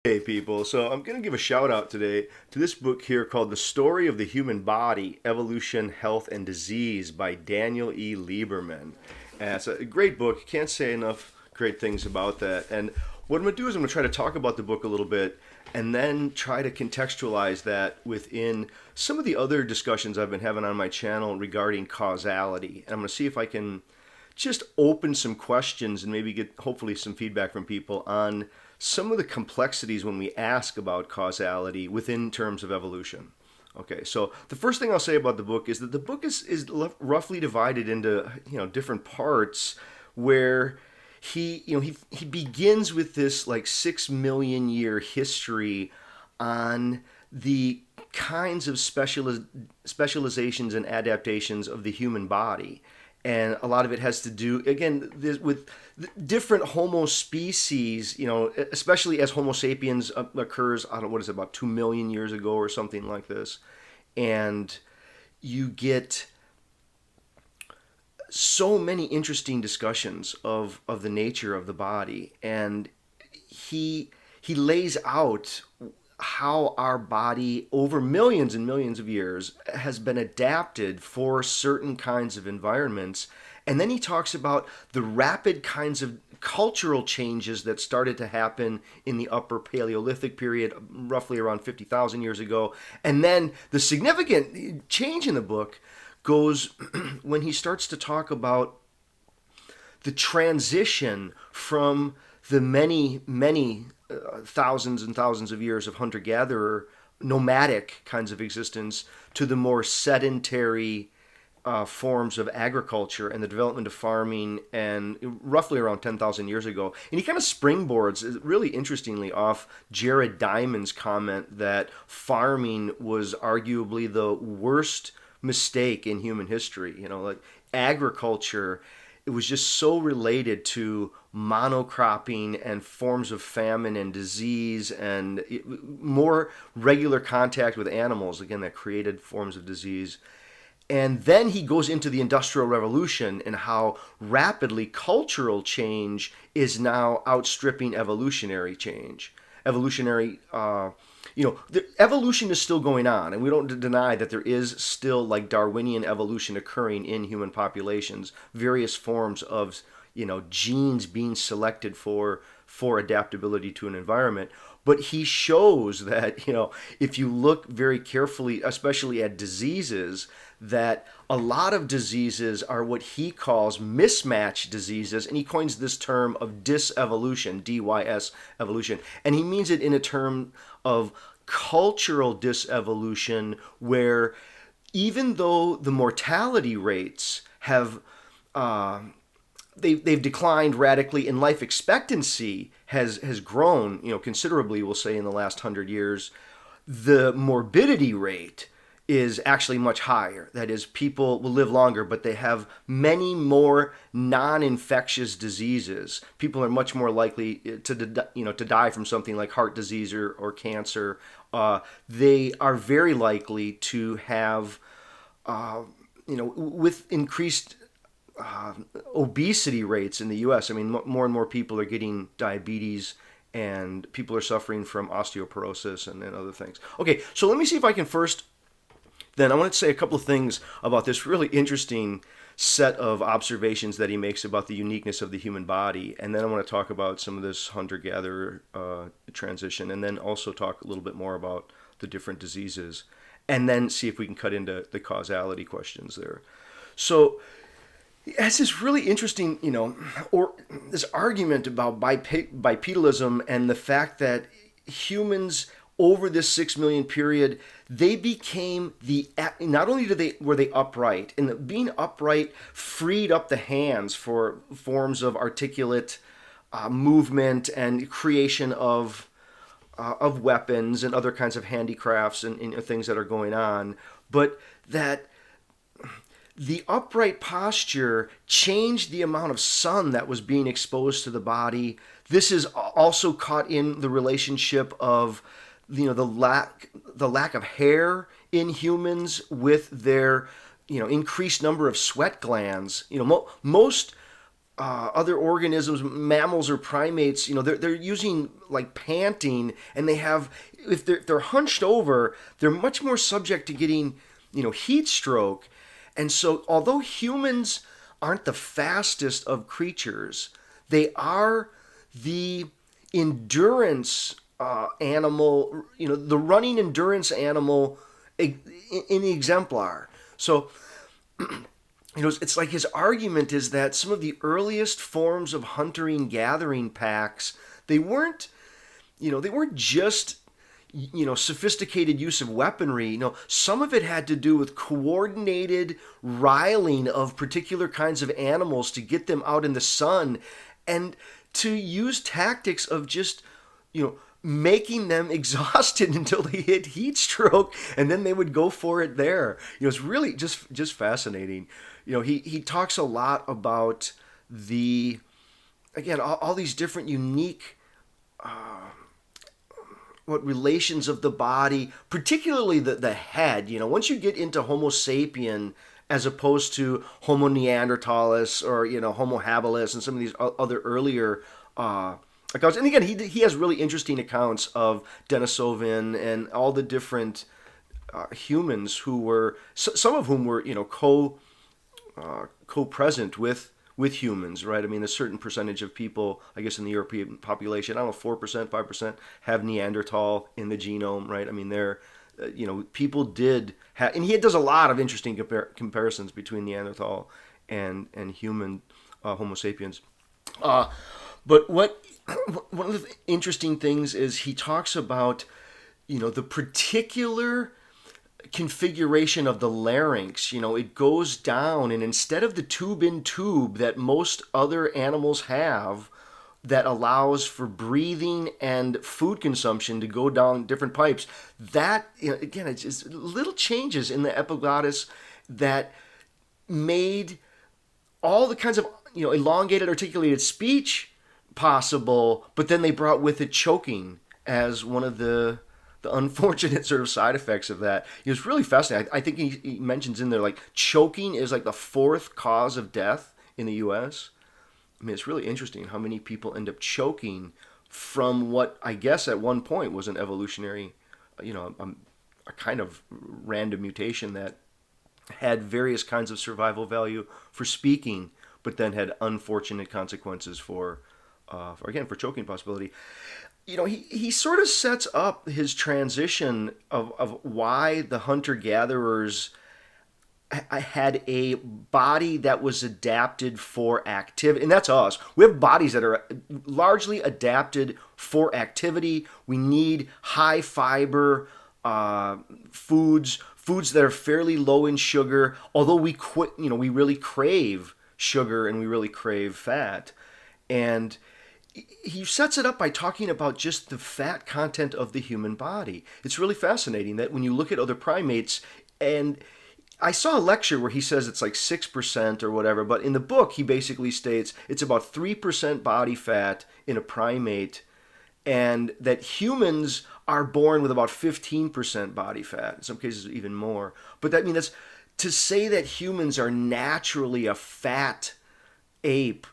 Hey people, so I'm going to give a shout out today to this book here called The Story of the Human Body, Evolution, Health, and Disease by Daniel E. Lieberman. And it's a great book. Can't say enough great things about that. And what I'm going to do is I'm going to try to talk about the book a little bit and then try to contextualize that within some of the other discussions I've been having on my channel regarding causality. And I'm going to see if I can just open some questions and maybe get hopefully some feedback from people on some of the complexities when we ask about causality within terms of evolution. Okay, so the first thing I'll say about the book is that the book is roughly divided into different parts where he begins with this like 6 million year history on the kinds of specializations and adaptations of the human body. And a lot of it has to do, again, with different Homo species, especially as Homo sapiens occurs, I don't know, what is it, about 2 million years ago or something like this. And you get so many interesting discussions of the nature of the body. And he lays out how our body over millions and millions of years has been adapted for certain kinds of environments. And then he talks about the rapid kinds of cultural changes that started to happen in the upper Paleolithic period, roughly around 50,000 years ago. And then the significant change in the book goes when he starts to talk about the transition from the many thousands and thousands of years of hunter-gatherer nomadic kinds of existence to the more sedentary forms of agriculture and the development of farming, and roughly around 10,000 years ago. And he kind of springboards really interestingly off Jared Diamond's comment that farming was arguably the worst mistake in human history. Like agriculture, it was just so related to monocropping and forms of famine and disease and more regular contact with animals, again, that created forms of disease. And then he goes into the Industrial Revolution and how rapidly cultural change is now outstripping evolutionary change. The evolution is still going on, and we don't deny that there is still like Darwinian evolution occurring in human populations, various forms of genes being selected for adaptability to an environment. But he shows that if you look very carefully, especially at diseases, that a lot of diseases are what he calls mismatch diseases, and he coins this term of disevolution, DYS evolution, and he means it in a term of cultural disevolution, where even though the mortality rates have they've declined radically, and life expectancy has grown considerably, we'll say, in the last 100 years, the morbidity rate is actually much higher. That is, people will live longer, but they have many more non-infectious diseases. People are much more likely to die from something like heart disease or cancer. They are very likely to have with increased obesity rates in the U.S. I mean, more and more people are getting diabetes, and people are suffering from osteoporosis and other things. Okay, so let me see if I can first. Then I want to say a couple of things about this really interesting set of observations that he makes about the uniqueness of the human body, and then I want to talk about some of this hunter-gatherer transition, and then also talk a little bit more about the different diseases, and then see if we can cut into the causality questions there. So he has this really interesting, or this argument about bipedalism and the fact that humans over this 6 million period, they became not only were they upright, and being upright freed up the hands for forms of articulate movement and creation of weapons and other kinds of handicrafts and things that are going on, but that the upright posture changed the amount of sun that was being exposed to the body. This is also caught in the relationship of the lack of hair in humans with their increased number of sweat glands. Most other organisms, mammals or primates, they're using like panting, and they have, if they're hunched over, they're much more subject to getting, heat stroke. And so, although humans aren't the fastest of creatures, they are the endurance animal, the running endurance animal in the exemplar. So, it's like his argument is that some of the earliest forms of hunting gathering packs, they weren't, they weren't just, sophisticated use of weaponry. Some of it had to do with coordinated riling of particular kinds of animals to get them out in the sun, and to use tactics of just, making them exhausted until they hit heat stroke, and then they would go for it there. It's really just fascinating. He talks a lot about the, again, all these different unique what relations of the body, particularly the head. Once you get into Homo sapien as opposed to Homo neanderthalis, or Homo habilis, and some of these other earlier accounts. And again, he has really interesting accounts of Denisovin and all the different humans who were, some of whom were co-present with humans, right? I mean, a certain percentage of people, I guess, in the European population, I don't know, 4%, 5%, have Neanderthal in the genome, right? I mean, they're, people did have, and he does a lot of interesting comparisons between Neanderthal and human Homo sapiens. But one of the interesting things is he talks about, the particular configuration of the larynx. It goes down, and instead of the tube in tube that most other animals have, that allows for breathing and food consumption to go down different pipes, that, again, it's just little changes in the epiglottis that made all the kinds of, elongated articulated speech possible, but then they brought with it choking as one of the unfortunate sort of side effects of that. It was really fascinating. I think he mentions in there, like, choking is like the 4th cause of death in the U.S. I mean, it's really interesting how many people end up choking from what I guess at one point was an evolutionary, a kind of random mutation that had various kinds of survival value for speaking, but then had unfortunate consequences for choking possibility. He sort of sets up his transition of why the hunter-gatherers had a body that was adapted for activity. And that's us. We have bodies that are largely adapted for activity. We need high fiber foods that are fairly low in sugar, although we really crave sugar and we really crave fat. And he sets it up by talking about just the fat content of the human body. It's really fascinating that when you look at other primates, and I saw a lecture where he says it's like 6% or whatever, but in the book he basically states it's about 3% body fat in a primate, and that humans are born with about 15% body fat, in some cases even more. But that's to say that humans are naturally a fat ape.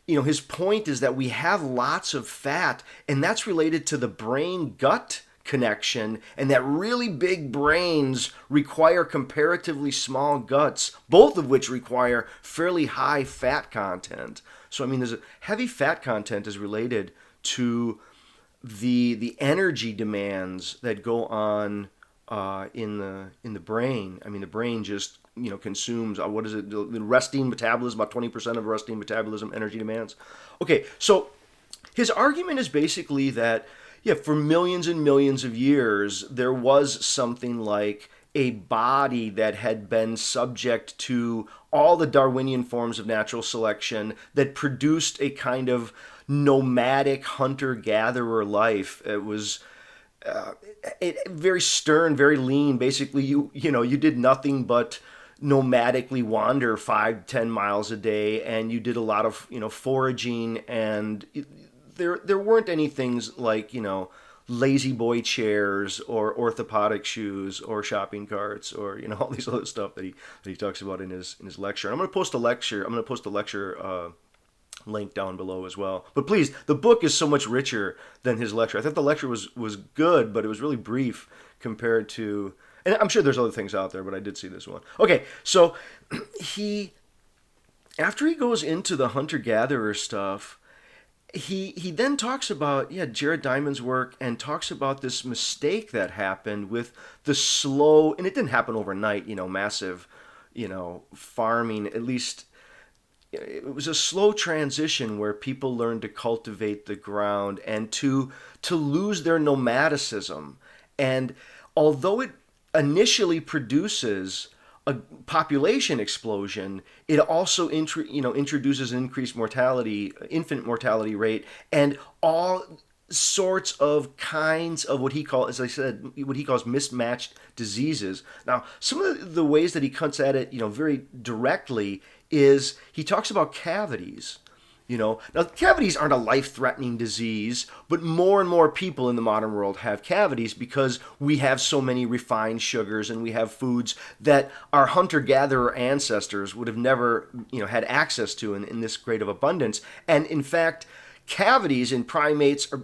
His point is that we have lots of fat, and that's related to the brain-gut connection, and that really big brains require comparatively small guts, both of which require fairly high fat content. So, there's a heavy fat content is related to the energy demands that go on in the brain. The brain just consumes, what is it, the resting metabolism, about 20% of resting metabolism energy demands. Okay, so his argument is basically that, for millions and millions of years, there was something like a body that had been subject to all the Darwinian forms of natural selection that produced a kind of nomadic hunter-gatherer life. It was very stern, very lean. Basically, you did nothing but nomadically wander 5-10 miles a day, and you did a lot of foraging, and there weren't any things like lazy boy chairs or orthopedic shoes or shopping carts or all these other stuff that he talks about in his lecture. And I'm going to post a lecture link down below as well. But please, the book is so much richer than his lecture. I thought the lecture was good, but it was really brief compared to, and I'm sure there's other things out there, but I did see this one. Okay, so he, after he goes into the hunter-gatherer stuff, he then talks about, yeah, Jared Diamond's work, and talks about this mistake that happened with the slow, and it didn't happen overnight, massive, farming. At least it was a slow transition where people learned to cultivate the ground and to lose their nomadicism. And although it initially produces a population explosion, it also introduces an increased mortality, infant mortality rate, and all sorts of kinds of what he calls, as I said, what he calls mismatched diseases. Now, some of the ways that he cuts at it, very directly, is he talks about cavities. Now cavities aren't a life-threatening disease, but more and more people in the modern world have cavities because we have so many refined sugars and we have foods that our hunter-gatherer ancestors would have never, had access to in this great of abundance. And in fact, cavities in primates are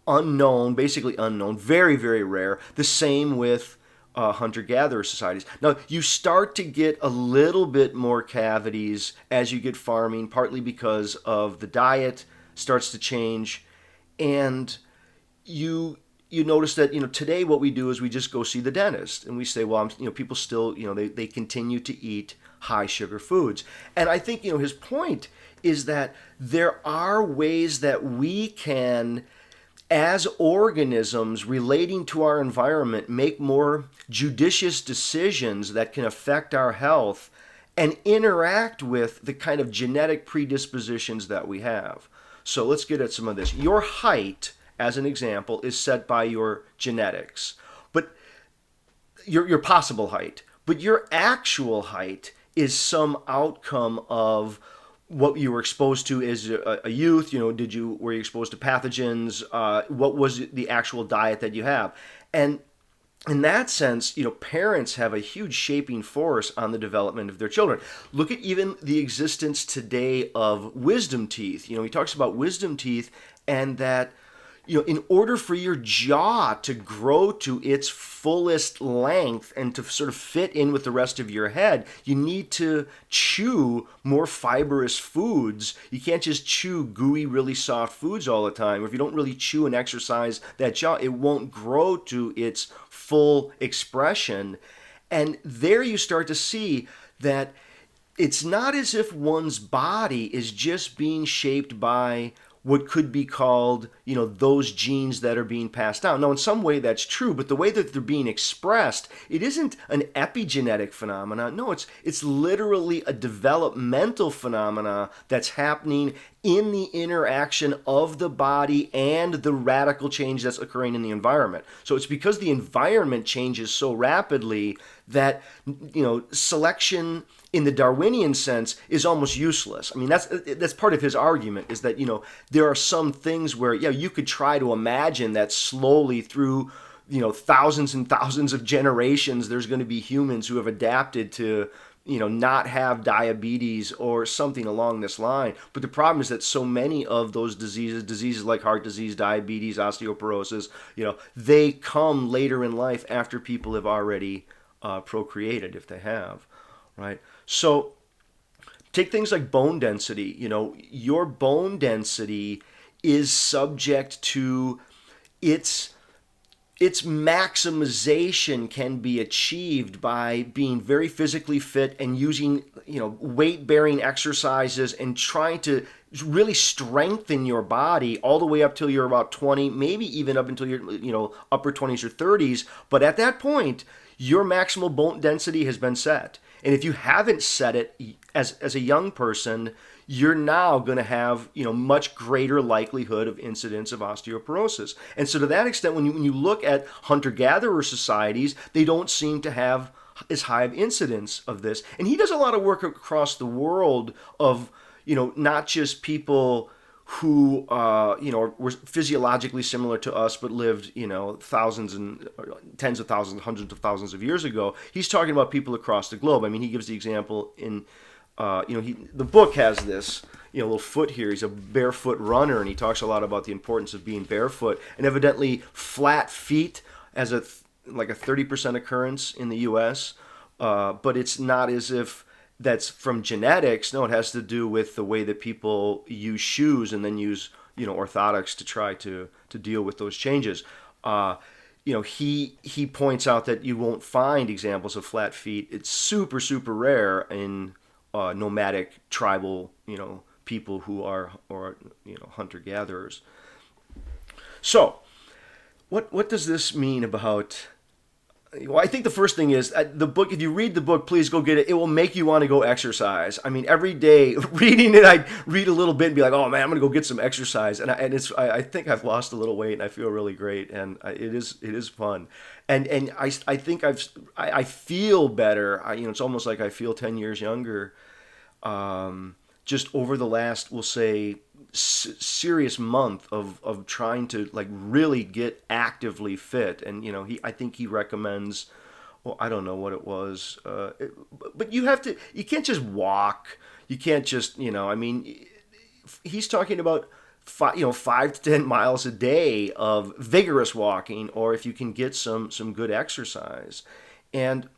unknown, basically unknown, very, very rare. The same with hunter-gatherer societies. Now, you start to get a little bit more cavities as you get farming, partly because of the diet starts to change, and you notice that today what we do is we just go see the dentist, and we say, well, people still they continue to eat high sugar foods, and I think his point is that there are ways that we can, as organisms relating to our environment, make more judicious decisions that can affect our health and interact with the kind of genetic predispositions that we have. So let's get at some of this. Your height, as an example, is set by your genetics, but your possible height. But your actual height is some outcome of what you were exposed to as a youth. Were you exposed to pathogens? What was the actual diet that you have? And in that sense, parents have a huge shaping force on the development of their children. Look at even the existence today of wisdom teeth. He talks about wisdom teeth, and that in order for your jaw to grow to its fullest length and to sort of fit in with the rest of your head, you need to chew more fibrous foods. You can't just chew gooey, really soft foods all the time. Or if you don't really chew and exercise that jaw, it won't grow to its full expression. And there you start to see that it's not as if one's body is just being shaped by what could be called, those genes that are being passed down. Now, in some way that's true, but the way that they're being expressed, it isn't an epigenetic phenomena. No, it's literally a developmental phenomena that's happening in the interaction of the body and the radical change that's occurring in the environment. So it's because the environment changes so rapidly that, selection in the Darwinian sense is almost useless. I mean, that's part of his argument, is that, there are some things where, you could try to imagine that slowly through, thousands and thousands of generations, there's going to be humans who have adapted to, not have diabetes or something along this line. But the problem is that so many of those diseases like heart disease, diabetes, osteoporosis, they come later in life after people have already procreated, if they have, right? So take things like bone density. Your bone density is subject to its maximization can be achieved by being very physically fit and using, weight-bearing exercises and trying to really strengthen your body all the way up till you're about 20, maybe even up until your, upper 20s or 30s. But at that point, your maximal bone density has been set. And if you haven't set it as a young person, you're now going to have, much greater likelihood of incidence of osteoporosis. And so to that extent, when you look at hunter-gatherer societies, they don't seem to have as high of incidence of this. And he does a lot of work across the world of, not just people who, were physiologically similar to us but lived, thousands and tens of thousands, hundreds of thousands of years ago. He's talking about people across the globe. I mean, he gives the example in the book has this, little foot here. He's a barefoot runner, and he talks a lot about the importance of being barefoot. And evidently, flat feet as like a 30% occurrence in the U.S. But it's not as if that's from genetics. No, it has to do with the way that people use shoes and then use orthotics to try to deal with those changes. He points out that you won't find examples of flat feet. It's super, super rare in nomadic tribal, people who are, or hunter-gatherers. So, what does this mean about? Well, I think the first thing is the book. If you read the book, please go get it. It will make you want to go exercise. I mean, every day reading it, I read a little bit and be like, "Oh man, I'm gonna go get some exercise." And I think I've lost a little weight and I feel really great, and it is fun. And I think I feel better. It's almost like I feel 10 years younger. Just over the last, we'll say, serious month of trying to like really get actively fit. And I think he recommends, well, I don't know what it was, but you can't just walk, you can't just he's talking about 5 to 10 miles a day of vigorous walking, or if you can get some good exercise. And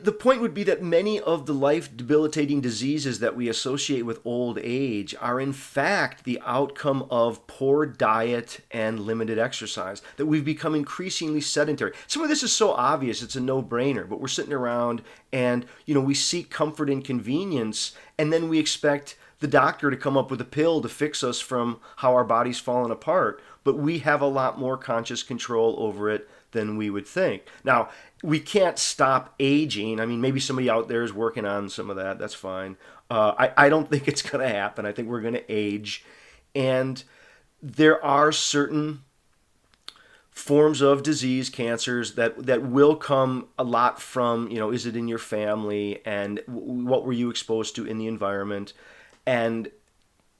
the point would be that many of the life-debilitating diseases that we associate with old age are in fact the outcome of poor diet and limited exercise, that we've become increasingly sedentary. Some of this is so obvious, it's a no-brainer, but we're sitting around and, we seek comfort and convenience, and then we expect the doctor to come up with a pill to fix us from how our body's fallen apart. But we have a lot more conscious control over it than we would think. Now, we can't stop aging. I mean, maybe somebody out there is working on some of that. That's fine. I don't think it's going to happen. I think we're going to age. And there are certain forms of disease, cancers, that will come a lot from, is it in your family, and what were you exposed to in the environment? And,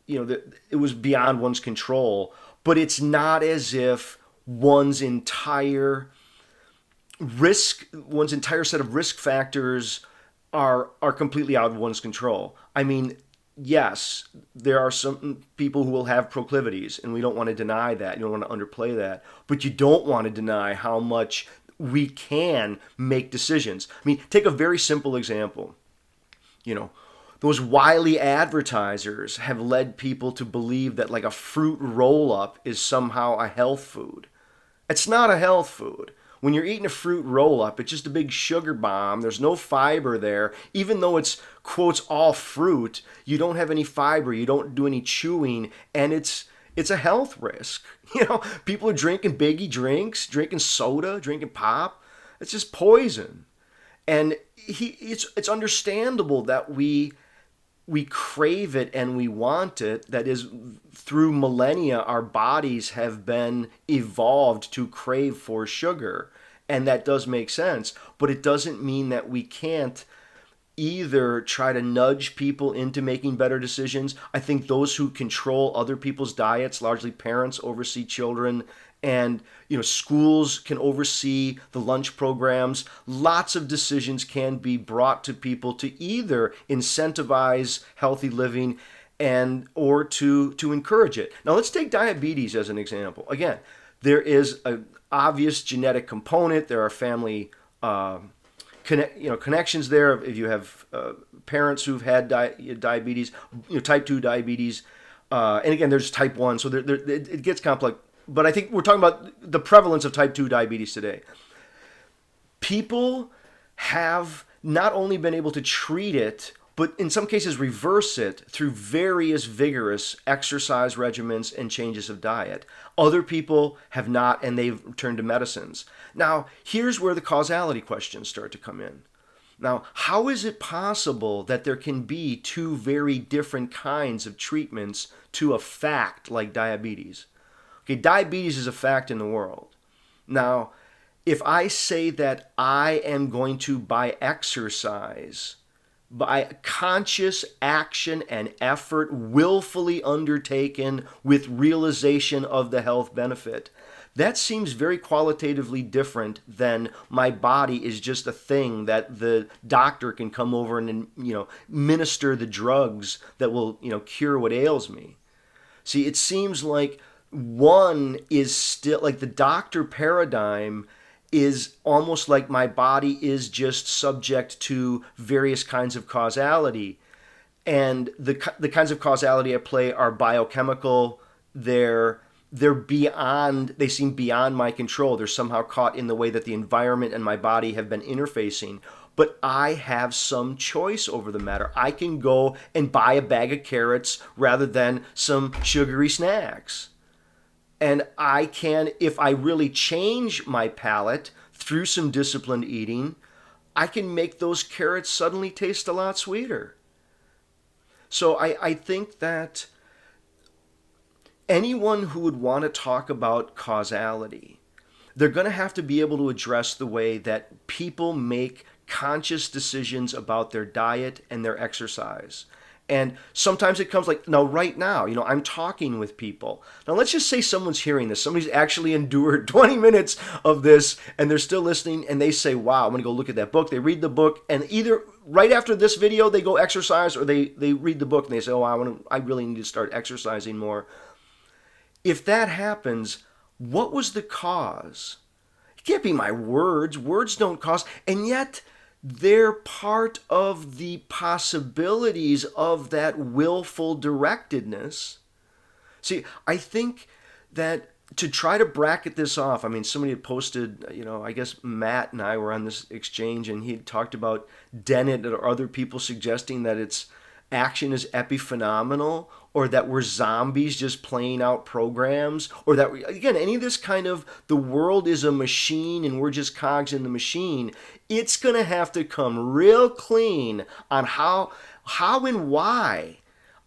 it was beyond one's control. But it's not as if one's entire set of risk factors are completely out of one's control. I mean, yes, there are some people who will have proclivities, and we don't want to deny that. You don't want to underplay that. But you don't want to deny how much we can make decisions. I mean, take a very simple example. Those wily advertisers have led people to believe that like a fruit roll-up is somehow a health food. It's not a health food. When you're eating a fruit roll-up, it's just a big sugar bomb. There's no fiber there. Even though it's, quotes, all fruit, you don't have any fiber. You don't do any chewing, and it's a health risk. People are drinking biggie drinks, drinking soda, drinking pop. It's just poison. And it's understandable that we crave it and we want it. That is, through millennia, our bodies have been evolved to crave for sugar. And that does make sense. But it doesn't mean that we can't either try to nudge people into making better decisions. I think those who control other people's diets, largely parents, oversee children, and schools can oversee the lunch programs. Lots of decisions can be brought to people to either incentivize healthy living or to encourage it. Now let's take diabetes as an example. Again, there is an obvious genetic component. There are family connections there. If you have parents who've had diabetes, type 2 diabetes, and again, there's type 1, so it gets complex. But I think we're talking about the prevalence of type 2 diabetes today. People have not only been able to treat it, but in some cases reverse it through various vigorous exercise regimens and changes of diet. Other people have not, and they've turned to medicines. Now, here's where the causality questions start to come in. Now, how is it possible that there can be two very different kinds of treatments to a fact like diabetes? Okay, diabetes is a fact in the world. Now, if I say that I am going to, by exercise, by conscious action and effort willfully undertaken with realization of the health benefit, That seems very qualitatively different than my body is just a thing that the doctor can come over and minister the drugs that will cure what ails me. See, it seems like one is still like the doctor paradigm is almost like my body is just subject to various kinds of causality. And the kinds of causality at play are biochemical. They're beyond, they seem beyond my control. They're somehow caught in the way that the environment and my body have been interfacing. But I have some choice over the matter. I can go and buy a bag of carrots rather than some sugary snacks. And I can, if I really change my palate through some disciplined eating, I can make those carrots suddenly taste a lot sweeter. So I think that anyone who would want to talk about causality, they're going to have to be able to address the way that people make conscious decisions about their diet and their exercise. And sometimes it comes like, now, right now, I'm talking with people. Now, let's just say someone's hearing this. Somebody's actually endured 20 minutes of this, and they're still listening, and they say, wow, I'm going to go look at that book. They read the book, and either right after this video, they go exercise, or they read the book, and they say, oh, I really need to start exercising more. If that happens, what was the cause? It can't be my words. Words don't cause. And yet, they're part of the possibilities of that willful directedness. See, I think that to try to bracket this off, I mean, somebody had posted, I guess Matt and I were on this exchange, and he had talked about Dennett or other people suggesting that it's action is epiphenomenal, or that we're zombies just playing out programs, or that, again, any of this kind of the world is a machine and we're just cogs in the machine. It's going to have to come real clean on how and why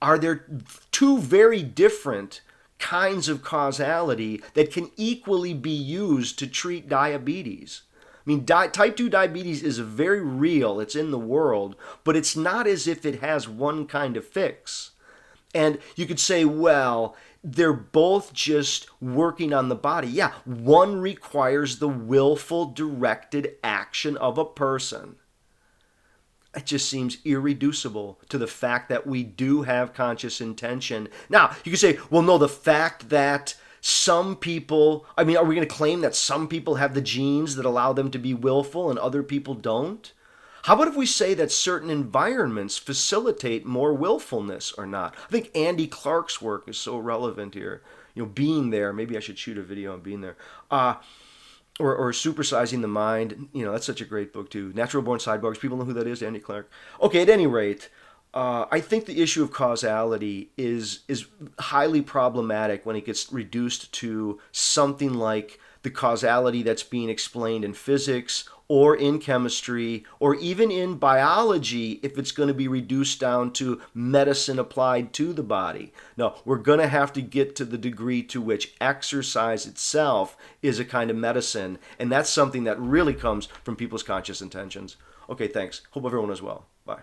are there two very different kinds of causality that can equally be used to treat diabetes. I mean, type 2 diabetes is very real. It's in the world, but it's not as if it has one kind of fix. And you could say, well, they're both just working on the body. Yeah, one requires the willful, directed action of a person. It just seems irreducible to the fact that we do have conscious intention. Now, you could say, well, no, the fact that some people, are we going to claim that some people have the genes that allow them to be willful and other people don't? How about if we say that certain environments facilitate more willfulness or not? I think Andy Clark's work is so relevant here. Being there, maybe I should shoot a video on being there. Or Supersizing the Mind, that's such a great book too. Natural Born Cyborgs, people know who that is, Andy Clark. Okay, at any rate, I think the issue of causality is highly problematic when it gets reduced to something like the causality that's being explained in physics or in chemistry or even in biology, if it's going to be reduced down to medicine applied to the body. No, we're going to have to get to the degree to which exercise itself is a kind of medicine, and that's something that really comes from people's conscious intentions. Okay, thanks. Hope everyone is well. Bye.